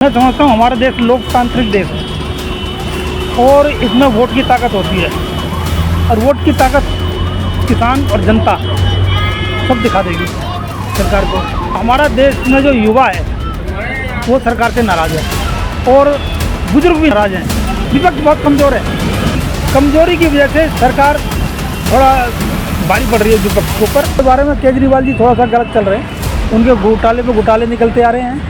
मैं समझता हूँ हमारा देश लोकतांत्रिक देश है और इसमें वोट की ताकत होती है और वोट की ताकत किसान और जनता सब दिखा देगी सरकार को। हमारा देश में जो युवा है वो सरकार से नाराज़ है और बुजुर्ग भी नाराज़ हैं। विपक्ष बहुत कमज़ोर है। कमज़ोरी की वजह से सरकार थोड़ा भारी पड़ रही है विपक्ष के ऊपर। इस बारे में केजरीवाल जी थोड़ा सा गलत चल रहे हैं, उनके घोटाले पे घोटाले निकलते आ रहे हैं।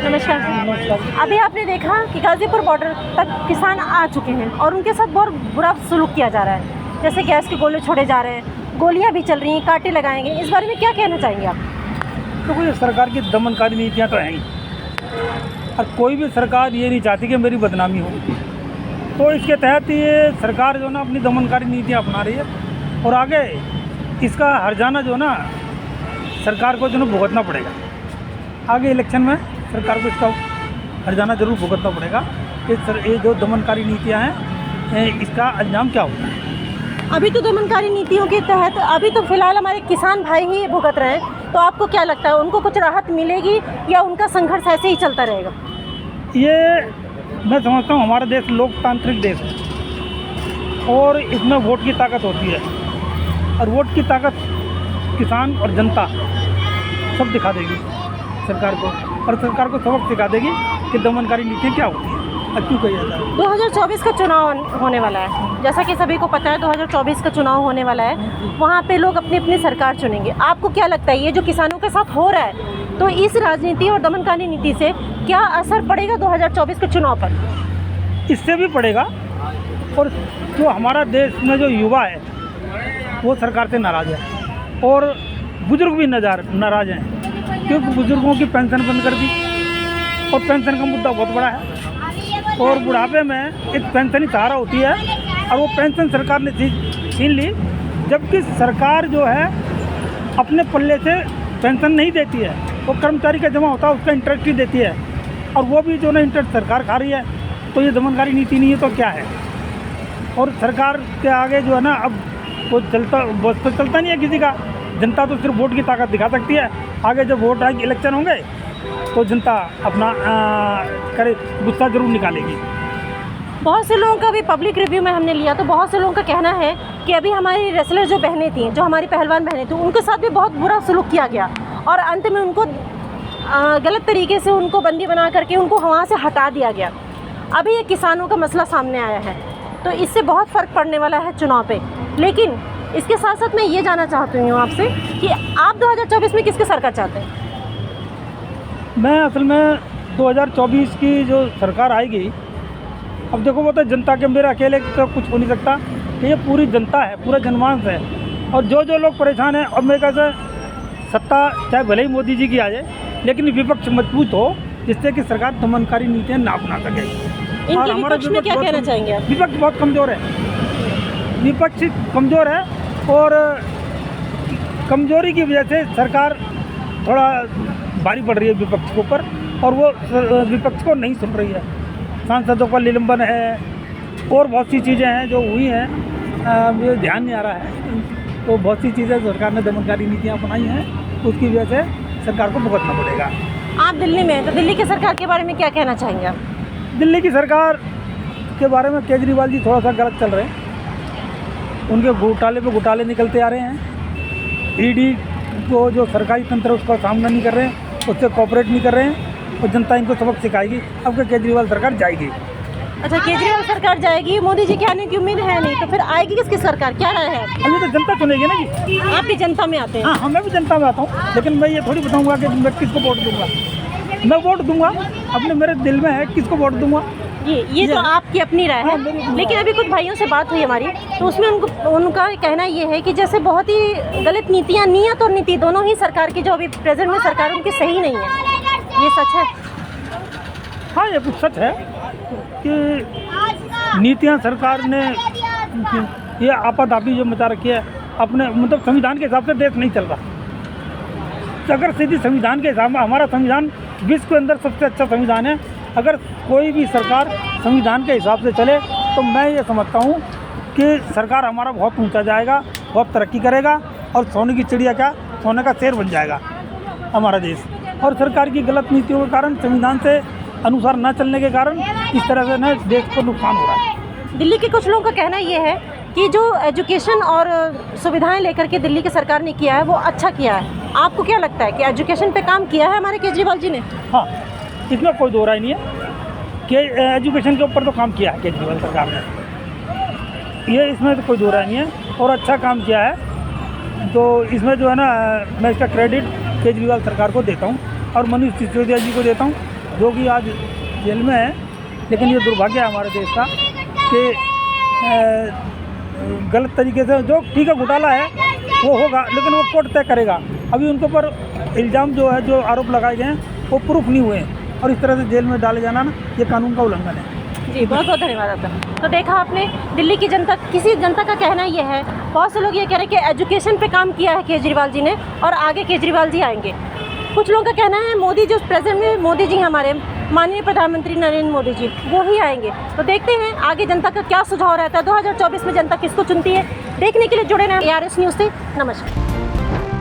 नमस्कार। अभी आपने देखा कि गाजीपुर बॉर्डर तक किसान आ चुके हैं और उनके साथ बहुत बुरा सलूक किया जा रहा है। जैसे गैस के गोले छोड़े जा रहे हैं, गोलियां भी चल रही हैं, कांटे लगाएंगे। इस बारे में क्या कहना चाहेंगे आप? तो कोई सरकार की दमनकारी नीतियाँ तो हैं ही और कोई भी सरकार ये नहीं चाहती कि मेरी बदनामी हो। तो इसके तहत ये सरकार जो ना अपनी दमनकारी नीतियाँ अपना रही है और आगे इसका हर्जाना जो ना सरकार को जो ना भुगतना पड़ेगा। आगे इलेक्शन में सरकार को इसका हर्जाना जरूर भुगतना पड़ेगा कि ये जो दमनकारी नीतियाँ हैं इसका अंजाम क्या होता है। अभी तो दमनकारी नीतियों के तहत अभी तो फिलहाल हमारे किसान भाई ही भुगत रहे हैं, तो आपको क्या लगता है उनको कुछ राहत मिलेगी या उनका संघर्ष ऐसे ही चलता रहेगा? ये मैं समझता हूँ हमारा देश लोकतांत्रिक देश है और इसमें वोट की ताकत होती है और वोट की ताकत किसान और जनता सब दिखा देगी सरकार को और सरकार को सबक सिखा देगी कि दमनकारी नीतियाँ क्या होती हैं और क्यों कही जाता है। 2024 का चुनाव होने वाला है, जैसा कि सभी को पता है 2024 का चुनाव होने वाला है। वहाँ पे लोग अपनी अपनी सरकार चुनेंगे। आपको क्या लगता है ये जो किसानों के साथ हो रहा है, तो इस राजनीति और दमनकारी नीति से क्या असर पड़ेगा 2024 के चुनाव पर? इससे भी पड़ेगा और जो हमारा देश में जो युवा है वो सरकार से नाराज़ है और बुजुर्ग भी नाराज़ हैं क्योंकि बुजुर्गों की पेंशन बंद कर दी और पेंशन का मुद्दा बहुत बड़ा है और बुढ़ापे में एक पेंशन ही सहारा होती है और वो पेंशन सरकार ने छीन ली, जबकि सरकार जो है अपने पल्ले से पेंशन नहीं देती है। वो कर्मचारी का जमा होता है उसका इंटरेस्ट ही देती है और वो भी जो ना इंटरेस्ट सरकार खा रही है। तो ये दमनकारी नीति नहीं है तो क्या है। और सरकार के आगे जो है ना अब वो बस तो चलता नहीं है किसी का। जनता तो सिर्फ वोट की ताकत दिखा सकती है। आगे जब वोट आएगी इलेक्शन होंगे तो जनता अपना गुस्सा जरूर निकालेगी। बहुत से लोगों का भी पब्लिक रिव्यू में हमने लिया तो बहुत से लोगों का कहना है कि अभी हमारी रेसलर जो बहनें थीं, जो हमारी पहलवान बहनें थीं, उनके साथ भी बहुत बुरा सलूक किया गया और अंत में उनको गलत तरीके से उनको बंदी बना करके उनको वहाँ से हटा दिया गया। अभी ये किसानों का मसला सामने आया है तो इससे बहुत फ़र्क पड़ने वाला है चुनाव पे। लेकिन इसके साथ साथ मैं ये जानना चाहती हूँ आपसे कि आप 2024 में किसकी सरकार चाहते हैं? मैं असल में 2024 की जो सरकार आएगी, अब देखो वो तो जनता के, मेरे अकेले तो कुछ हो नहीं सकता। ये पूरी जनता है, पूरा जनमानस है और जो लोग परेशान हैं। और मेरे ख्याल से सत्ता चाहे भले ही मोदी जी की आ जाए लेकिन विपक्ष मजबूत हो जिससे कि सरकार दमनकारी नीतियाँ ना अपना सके। इनके विपक्ष में क्या कहना चाहेंगे आप? विपक्ष बहुत कमज़ोर है, विपक्ष कमज़ोर है और कमज़ोरी की वजह से सरकार थोड़ा भारी पड़ रही है विपक्ष के ऊपर और वो विपक्ष को नहीं सुन रही है। सांसदों का निलंबन है और बहुत सी चीज़ें हैं जो हुई हैं, मुझे ध्यान नहीं आ रहा है। तो बहुत सी चीज़ें सरकार ने दमनकारी नीतियाँ अपनाई हैं, उसकी वजह से सरकार को भुगतना पड़ेगा। आप दिल्ली में हैं तो दिल्ली की सरकार के बारे में क्या कहना चाहेंगे आप? दिल्ली की सरकार के बारे में केजरीवाल जी थोड़ा सा गलत चल रहे हैं। उनके घोटाले पे घोटाले निकलते आ रहे हैं। ईडी को जो सरकारी तंत्र उसका सामना नहीं कर रहे हैं, उससे कोऑपरेट नहीं कर रहे हैं और जनता इनको सबक सिखाएगी। अब क्या केजरीवाल सरकार जाएगी? अच्छा, केजरीवाल सरकार जाएगी, मोदी जी के आने की उम्मीद है नहीं, तो फिर आएगी किसकी सरकार? क्या राय है? अभी तो जनता चुनेगी ना जी। आप भी जनता में आते हैं? हाँ, मैं भी जनता में आता हूँ लेकिन मैं ये थोड़ी बताऊँगा कि मैं किसको वोट दूँगा। मैं वोट दूँगा अपने, मेरे दिल में है किसको वोट दूँगा। ये तो आपकी अपनी राय है। लेकिन अभी कुछ भाइयों से बात हुई हमारी तो उसमें उनका कहना ये है कि जैसे बहुत ही गलत नीतियाँ, नियत और नीति दोनों ही सरकार की जो अभी प्रेजेंट में सरकार उनकी सही नहीं है। ये सच है? हाँ, ये कुछ सच है कि नीतियाँ सरकार ने ये आपाधापी जो मचा रखी है अपने, मतलब संविधान के हिसाब से देश नहीं चल रहा। अगर सीधी संविधान के हिसाब में, हमारा संविधान विश्व के अंदर सबसे अच्छा संविधान है। अगर कोई भी सरकार संविधान के हिसाब से चले तो मैं ये समझता हूँ कि सरकार हमारा बहुत ऊंचा जाएगा, बहुत तरक्की करेगा और सोने की चिड़िया क्या, सोने का शेर बन जाएगा। हमारा देश। और सरकार की गलत नीतियों के कारण, संविधान से अनुसार न चलने के कारण इस तरह से ना देश को नुकसान हो रहा है। दिल्ली के कुछ लोगों का कहना ये है कि जो एजुकेशन और सुविधाएं लेकर के दिल्ली की सरकार ने किया है वो अच्छा किया है। आपको क्या लगता है कि एजुकेशन पे काम किया है हमारे केजरीवाल जी ने? हाँ, इसमें कोई दो राय नहीं है कि एजुकेशन के ऊपर तो काम किया है केजरीवाल सरकार ने, ये इसमें तो कोई दो राय नहीं है, और अच्छा काम किया है। तो इसमें जो है ना, मैं इसका क्रेडिट केजरीवाल सरकार को देता हूँ और मनीष सिसोदिया जी को देता हूँ, जो कि आज जेल में है। लेकिन ये दुर्भाग्य है हमारे देश का कि गलत तरीके से, जो ठीक है घोटाला है वो होगा, लेकिन वो कोर्ट तय करेगा। अभी उनके ऊपर इल्ज़ाम जो है, जो आरोप लगाए गए हैं वो प्रूफ नहीं हुए हैं, और इस तरह से जेल में डाले जाना ना, ये कानून का उल्लंघन है। जी, बहुत बहुत धन्यवाद आपका। तो देखा आपने, दिल्ली की जनता, किसी जनता का कहना ये है, बहुत से लोग ये कह रहे हैं कि एजुकेशन पे काम किया है केजरीवाल जी ने और आगे केजरीवाल जी आएंगे। कुछ लोगों का कहना है मोदी, जो प्रेजेंट में मोदी जी हमारे माननीय प्रधानमंत्री नरेंद्र मोदी जी, वो ही आएंगे। तो देखते हैं आगे जनता का क्या सुझाव रहता है, 2024 में जनता किसको चुनती है। देखने के लिए जुड़े रहें ARS न्यूज़ से। नमस्कार।